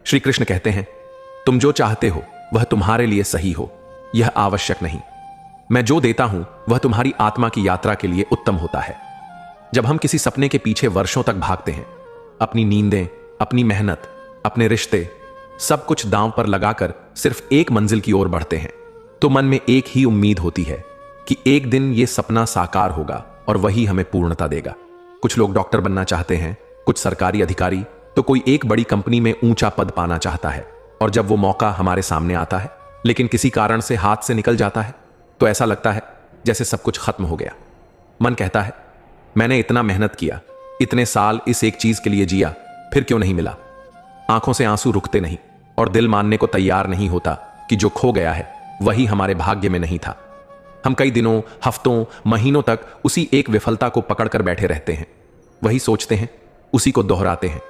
श्री कृष्ण कहते हैं, तुम जो चाहते हो वह तुम्हारे लिए सही हो, यह आवश्यक नहीं। मैं जो देता हूं वह तुम्हारी आत्मा की यात्रा के लिए उत्तम होता है। जब हम किसी सपने के पीछे वर्षों तक भागते हैं, अपनी नींदें, अपनी मेहनत, अपने रिश्ते, सब कुछ दांव पर लगाकर सिर्फ एक मंजिल की ओर बढ़ते हैं, तो मन में एक ही उम्मीद होती है कि एक दिन यह सपना साकार होगा और वही हमें पूर्णता देगा। कुछ लोग डॉक्टर बनना चाहते हैं, कुछ सरकारी अधिकारी, तो कोई एक बड़ी कंपनी में ऊंचा पद पाना चाहता है। और जब वो मौका हमारे सामने आता है लेकिन किसी कारण से हाथ से निकल जाता है, तो ऐसा लगता है जैसे सब कुछ खत्म हो गया। मन कहता है, मैंने इतना मेहनत किया, इतने साल इस एक चीज के लिए जिया, फिर क्यों नहीं मिला। आंखों से आंसू रुकते नहीं और दिल मानने को तैयार नहीं होता कि जो खो गया है वही हमारे भाग्य में नहीं था। हम कई दिनों, हफ्तों, महीनों तक उसी एक विफलता को पकड़कर बैठे रहते हैं, वही सोचते हैं, उसी को दोहराते हैं।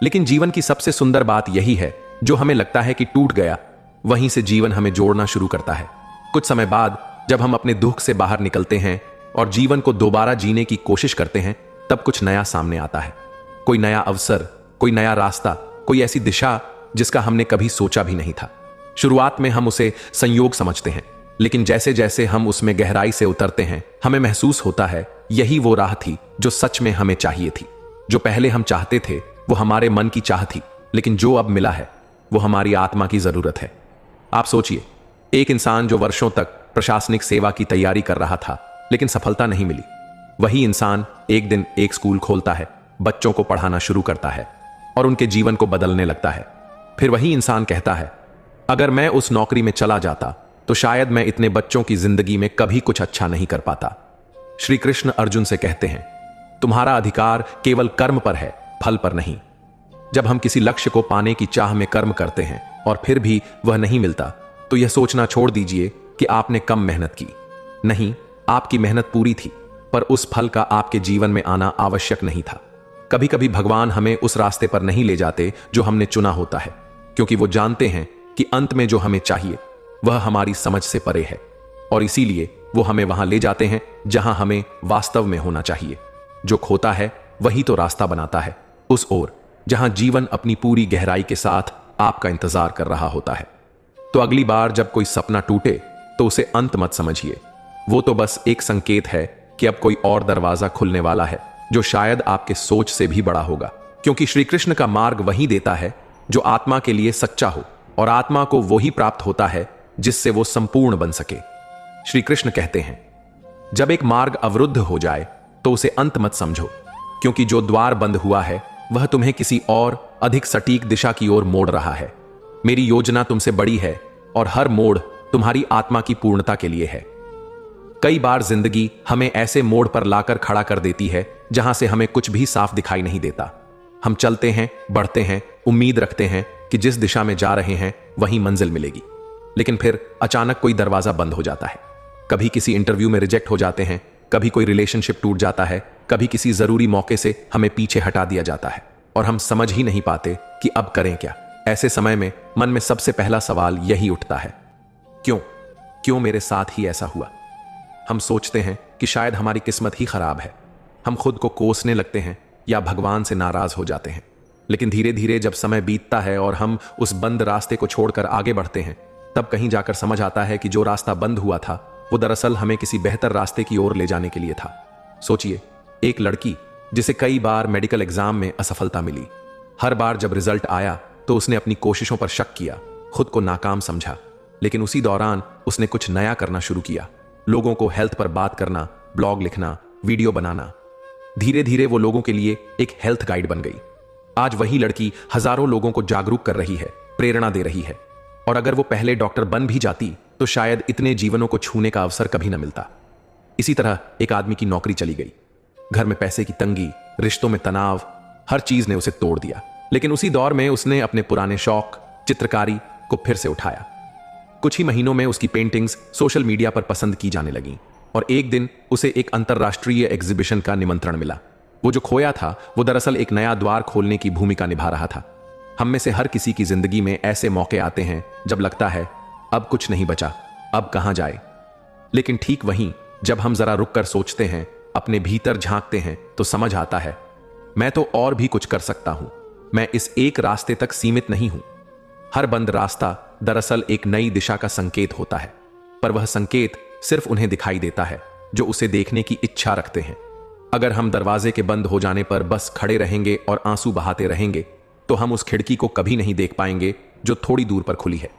लेकिन जीवन की सबसे सुंदर बात यही है, जो हमें लगता है कि टूट गया, वहीं से जीवन हमें जोड़ना शुरू करता है। कुछ समय बाद जब हम अपने दुख से बाहर निकलते हैं और जीवन को दोबारा जीने की कोशिश करते हैं, तब कुछ नया सामने आता है। कोई नया अवसर, कोई नया रास्ता, कोई ऐसी दिशा जिसका हमने कभी सोचा भी नहीं था। शुरुआत में हम उसे संयोग समझते हैं, लेकिन जैसे जैसे हम उसमें गहराई से उतरते हैं, हमें महसूस होता है यही वो राह थी जो सच में हमें चाहिए थी। जो पहले हम चाहते थे वो हमारे मन की चाह थी, लेकिन जो अब मिला है वो हमारी आत्मा की जरूरत है। आप सोचिए, एक इंसान जो वर्षों तक प्रशासनिक सेवा की तैयारी कर रहा था लेकिन सफलता नहीं मिली, वही इंसान एक दिन एक स्कूल खोलता है, बच्चों को पढ़ाना शुरू करता है और उनके जीवन को बदलने लगता है। फिर वही इंसान कहता है, अगर मैं उस नौकरी में चला जाता तो शायद मैं इतने बच्चों की जिंदगी में कभी कुछ अच्छा नहीं कर पाता। श्री कृष्ण अर्जुन से कहते हैं, तुम्हारा अधिकार केवल कर्म पर है, फल पर नहीं। जब हम किसी लक्ष्य को पाने की चाह में कर्म करते हैं और फिर भी वह नहीं मिलता, तो यह सोचना छोड़ दीजिए कि आपने कम मेहनत की। नहीं, आपकी मेहनत पूरी थी, पर उस फल का आपके जीवन में आना आवश्यक नहीं था। कभी कभी भगवान हमें उस रास्ते पर नहीं ले जाते जो हमने चुना होता है, क्योंकि वो जानते हैं कि अंत में जो हमें चाहिए वह हमारी समझ से परे है, और इसीलिए वो हमें वहां ले जाते हैं जहां हमें वास्तव में होना चाहिए। जो खोता है वही तो रास्ता बनाता है उस ओर जहां जीवन अपनी पूरी गहराई के साथ आपका इंतजार कर रहा होता है। तो अगली बार जब कोई सपना टूटे तो उसे अंत मत समझिए, वो तो बस एक संकेत है कि अब कोई और दरवाजा खुलने वाला है जो शायद आपके सोच से भी बड़ा होगा। क्योंकि श्री कृष्ण का मार्ग वही देता है जो आत्मा के लिए सच्चा हो, और आत्मा को वही प्राप्त होता है जिससे वो संपूर्ण बन सके। श्री कृष्ण कहते हैं, जब एक मार्ग अवरुद्ध हो जाए तो उसे अंत मत समझो, क्योंकि जो द्वार बंद हुआ है वह तुम्हें किसी और अधिक सटीक दिशा की ओर मोड़ रहा है। मेरी योजना तुमसे बड़ी है और हर मोड़ तुम्हारी आत्मा की पूर्णता के लिए है। कई बार जिंदगी हमें ऐसे मोड़ पर लाकर खड़ा कर देती है जहां से हमें कुछ भी साफ दिखाई नहीं देता। हम चलते हैं, बढ़ते हैं, उम्मीद रखते हैं कि जिस दिशा में जा रहे हैं वहीं मंजिल मिलेगी, लेकिन फिर अचानक कोई दरवाजा बंद हो जाता है। कभी किसी इंटरव्यू में रिजेक्ट हो जाते हैं, कभी कोई रिलेशनशिप टूट जाता है, कभी किसी जरूरी मौके से हमें पीछे हटा दिया जाता है और हम समझ ही नहीं पाते कि अब करें क्या। ऐसे समय में मन में सबसे पहला सवाल यही उठता है, क्यों मेरे साथ ही ऐसा हुआ। हम सोचते हैं कि शायद हमारी किस्मत ही खराब है। हम खुद को कोसने लगते हैं या भगवान से नाराज हो जाते हैं। लेकिन धीरे धीरे जब समय बीतता है और हम उस बंद रास्ते को छोड़कर आगे बढ़ते हैं, तब कहीं जाकर समझ आता है कि जो रास्ता बंद हुआ था वो दरअसल हमें किसी बेहतर रास्ते की ओर ले जाने के लिए था। सोचिए, एक लड़की जिसे कई बार मेडिकल एग्जाम में असफलता मिली, हर बार जब रिजल्ट आया तो उसने अपनी कोशिशों पर शक किया, खुद को नाकाम समझा, लेकिन उसी दौरान उसने कुछ नया करना शुरू किया। लोगों को हेल्थ पर बात करना, ब्लॉग लिखना, वीडियो बनाना। धीरे धीरे वो लोगों के लिए एक हेल्थ गाइड बन गई। आज वही लड़की हजारों लोगों को जागरूक कर रही है, प्रेरणा दे रही है, और अगर वो पहले डॉक्टर बन भी जाती तो शायद इतने जीवनों को छूने का अवसर कभी न मिलता। इसी तरह एक आदमी की नौकरी चली गई, घर में पैसे की तंगी, रिश्तों में तनाव, हर चीज ने उसे तोड़ दिया। लेकिन उसी दौर में उसने अपने पुराने शौक, चित्रकारी को फिर से उठाया। कुछ ही महीनों में उसकी पेंटिंग्स सोशल मीडिया पर पसंद की जाने लगीं, और एक दिन उसे एक अंतरराष्ट्रीय एग्जीबिशन का निमंत्रण मिला। वो जो खोया था वो दरअसल एक नया द्वार खोलने की भूमिका निभा रहा था। हम में से हर किसी की जिंदगी में ऐसे मौके आते हैं जब लगता है अब कुछ नहीं बचा, अब कहां जाए। लेकिन ठीक वहीं जब हम जरा रुक कर सोचते हैं, अपने भीतर झांकते हैं, तो समझ आता है मैं तो और भी कुछ कर सकता हूं। मैं इस एक रास्ते तक सीमित नहीं हूं। हर बंद रास्ता दरअसल एक नई दिशा का संकेत होता है, पर वह संकेत सिर्फ उन्हें दिखाई देता है जो उसे देखने की इच्छा रखते हैं। अगर हम दरवाजे के बंद हो जाने पर बस खड़े रहेंगे और आंसू बहाते रहेंगे तो हम उस खिड़की को कभी नहीं देख पाएंगे जो थोड़ी दूर पर खुली है।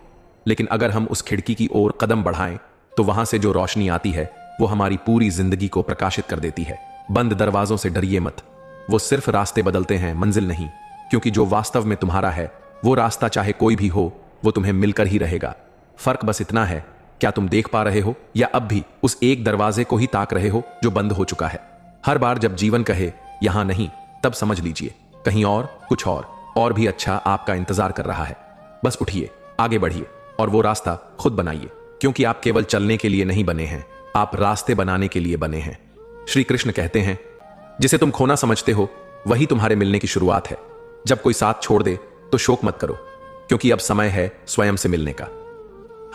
लेकिन अगर हम उस खिड़की की ओर कदम बढ़ाएं तो वहां से जो रोशनी आती है वो हमारी पूरी जिंदगी को प्रकाशित कर देती है। बंद दरवाजों से डरिए मत, वो सिर्फ रास्ते बदलते हैं, मंजिल नहीं। क्योंकि जो वास्तव में तुम्हारा है वो रास्ता चाहे कोई भी हो वो तुम्हें मिलकर ही रहेगा। फर्क बस इतना है, क्या तुम देख पा रहे हो या अब भी उस एक दरवाजे को ही ताक रहे हो जो बंद हो चुका है। हर बार जब जीवन कहे यहां नहीं, तब समझ लीजिए कहीं और, कुछ और भी अच्छा आपका इंतजार कर रहा है। बस उठिए, आगे बढ़िए और वो रास्ता खुद बनाइए, क्योंकि आप केवल चलने के लिए नहीं बने हैं, आप रास्ते बनाने के लिए बने हैं। श्री कृष्ण कहते हैं, जिसे तुम खोना समझते हो वही तुम्हारे मिलने की शुरुआत है। जब कोई साथ छोड़ दे तो शोक मत करो, क्योंकि अब समय है स्वयं से मिलने का।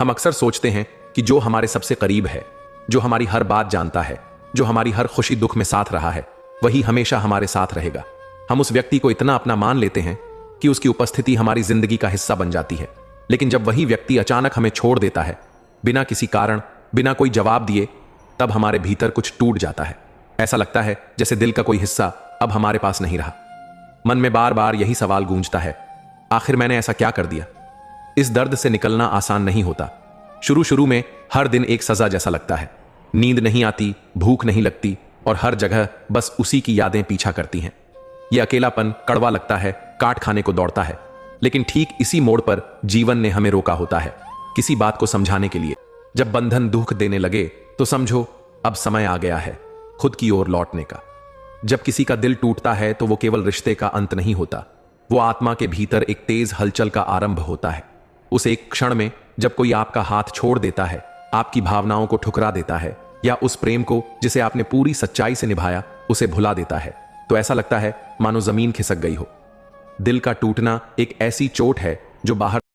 हम अक्सर सोचते हैं कि जो हमारे सबसे करीब है, जो हमारी हर बात जानता है, जो हमारी हर खुशी दुख में साथ रहा है, वही हमेशा हमारे साथ रहेगा। हम उस व्यक्ति को इतना अपना मान लेते हैं कि उसकी उपस्थिति हमारी जिंदगी का हिस्सा बन जाती है। लेकिन जब वही व्यक्ति अचानक हमें छोड़ देता है, बिना किसी कारण, बिना कोई जवाब दिए, तब हमारे भीतर कुछ टूट जाता है। ऐसा लगता है जैसे दिल का कोई हिस्सा अब हमारे पास नहीं रहा। मन में बार बार यही सवाल गूंजता है, आखिर मैंने ऐसा क्या कर दिया। इस दर्द से निकलना आसान नहीं होता। शुरू शुरू में हर दिन एक सजा जैसा लगता है। नींद नहीं आती, भूख नहीं लगती और हर जगह बस उसी की यादें पीछा करती हैं। यह अकेलापन कड़वा लगता है, काट खाने को दौड़ता है। लेकिन ठीक इसी मोड़ पर जीवन ने हमें रोका होता है, किसी बात को समझाने के लिए। जब बंधन दुख देने लगे तो समझो अब समय आ गया है खुद की ओर लौटने का। जब किसी का दिल टूटता है तो वो केवल रिश्ते का अंत नहीं होता, वो आत्मा के भीतर एक तेज हलचल का आरंभ होता है। उस एक क्षण में जब कोई आपका हाथ छोड़ देता है, आपकी भावनाओं को ठुकरा देता है या उस प्रेम को जिसे आपने पूरी सच्चाई से निभाया उसे भुला देता है, तो ऐसा लगता है मानो जमीन खिसक गई हो। दिल का टूटना एक ऐसी चोट है जो बाहर